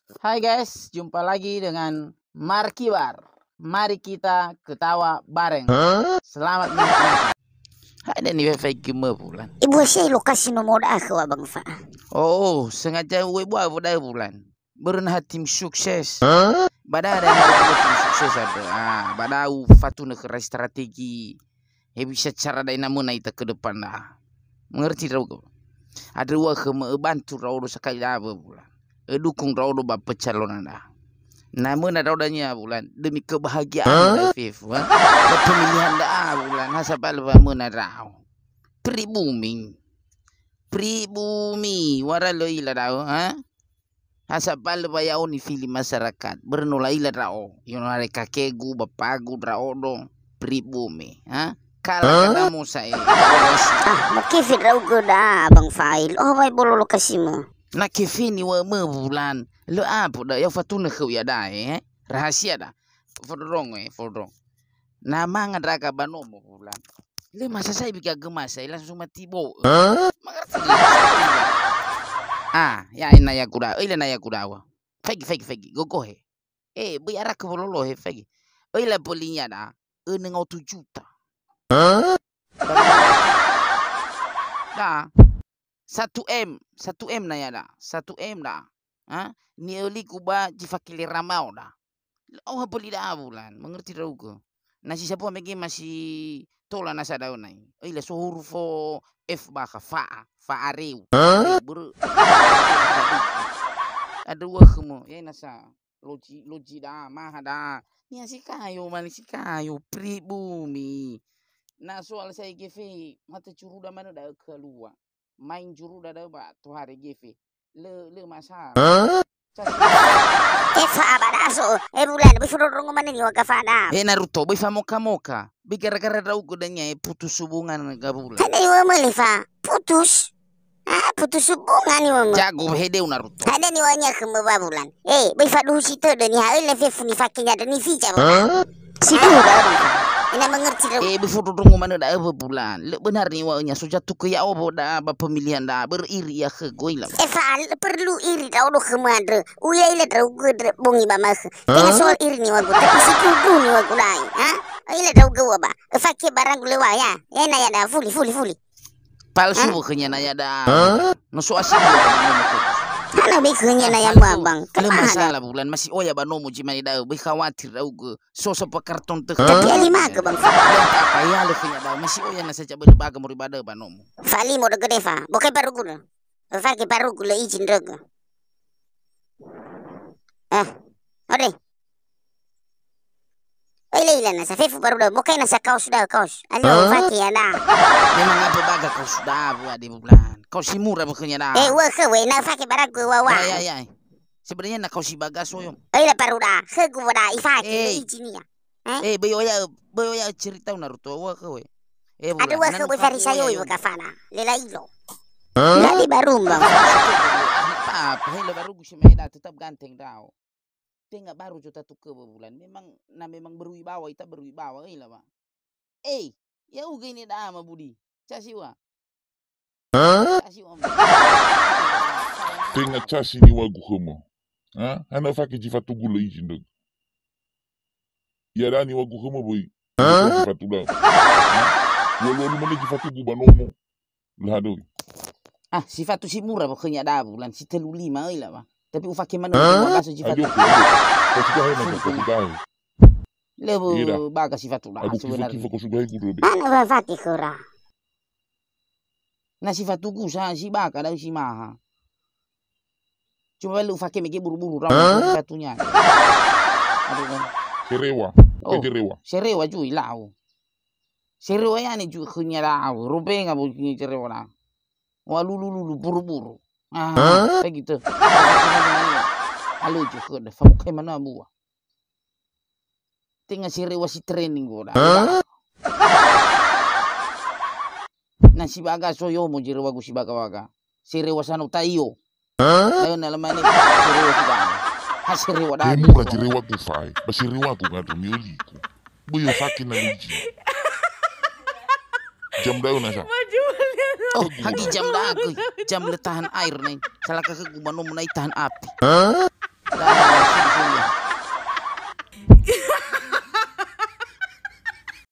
Hai guys, jumpa lagi dengan Markibar. Mari kita ketawa bareng. Selamat menikmati. Ada nih fake bulan. Ibu saya lokasi nomor aku abang Fa. Oh, sengaja we buat bulan. Berenah tim sukses. Bada ada tim sukses ada. Bada fatuna ke strategi. Bisa cara dai namun ita ke depan dah. Mengerti tau kau? Ada wah ke bantu raudo sekali apa bulan. Dukung raudo bapa calon anda. Namun ada rodanya bulan demi kebahagiaan Afif. Pemilihan dah bulan hasabal menarau. Pribumi waralo ila dao hasabal bayau ni fili masyarakat bernula ila dao yon are kakegu bapagu raodo pribumi kala kadamu saya makifit raw goda abang Fail. Oh may bolo lokasi mo. Na kefini wa bulan lo apo da ya fatuna kau ya da rahasia da fodrong na manga draga banomo bulan le masa saya bikin gemas saya langsung mati bo mengerti ya ina ya kuda ile na ya kuda wa fegi go he biara ke bololo he fegi ile polinya da 1 juta da 1 M na ya da 1 M da ni oli kuba jifakili ramau da oh beli da bulan mengerti raugo nasi siapa megi masih tola nasa daun nai ile so hurufo F baka fa areu ada wahmu ya nasa loji da maha da ni asikayo manisikayo pribumi na soal saya gefe mata curu da mana da keluar main juru da ba to hari gefe le masa Fa abadaso bulan bifurong man ni waga fa da. Naruto bifa moka bigara-gara daw gudanya putus hubungan nga bulan. Ada iwa malifa putus. Putus hubungan ni mo. Jago hedeu Naruto. Ada ni wanya kemba bulan. Bifa duhu sito do ni ha ile fe funi fakinya do ni fija. Situ da. Ina mengerti daw. Bifurong man da bulan. Le benar ni wanya so jatuh ke ya obo da ba pemilihan da beriri ya ke goilam. Fa perlu iri daw do kemadre. Uya ile daw gudre bongi ba mas. Ina soal iri ni wagu tapi situ du ni wagu dai. Ile daw gawa ba. Fakir barang lewa ya. Ena ya da fuli. Palsu kenya na ya da. No so asli. Ana bikanya na ya bang. Kalau masalah bulan masih oya banomo jimani da bi khawatir daw so sa karton te. Tapi lima ke bang. Apa ya le kenya da masih oya na saja berbaga muribada banomo. Fali mo gede fa. Bokai baru guna. Fakir baru gula izin daga. Ore. Ile nasa fefu baru dah. Bokai nasa kaos dah kaos. Alo fakir ada. Memang apa baga kau sudah buat di bulan. Kau si murah bukannya dah. Wah kewe na fakir baru gua wa. Ya. Sebenarnya nak kau si bagas soyong. Ile baru dah. Gua dah ifakir izin ya. Bayo ya cerita Naruto wa kewe. Ada wa kewe farisayo ibu kafana. Lela ilo. Lali baru bang. Apa hele baru busi meda tetap ganteng tau. Tengah baru juta tuh ke bulan. Memang berwibawa kita berwibawa ila bang. Ya uga ini dah ama budi. Casiwa. Tenga chasi ni wagu homo. Hana fake jifatu gula ijindo. Ya dani wagu homo boy. Jifatu da. Walu mana jifatu gubanomo. Lahado. Sifat tu si murah pokoknya dah bulan si 35 ila bang. Tapi ufake mana bagas sifat. Kau sudah. Lebu bagas sifat tu dah sebenarnya. Ana fakir kura. Na sifat tugu si baka dah si maha. Cuma lu ufake mege buru-buru ramu sifatunya. Aduh kan. Serewa cuy lau. Serewa ya ni cuy kenya lau. Rupe nggak boleh serewa lau. Wah lulu buru-buru. Kayak gitu. Halo juga dah. Kamu kayak mana buah? Tinggal serewa si training gua dah. Nah si baga soyo mo jiro wagu si baga. Serewa sanu tayo. Ayo nalamani serewa si baga. Serewa dah. Mura jerewa ku fai. Basirewa ku ngadu mioli ku. Buyo fakin na liji. Jam daun nasa. Hagi jam dah aku. Jam letahan air nih. Salah kakak gumano menai tahan api.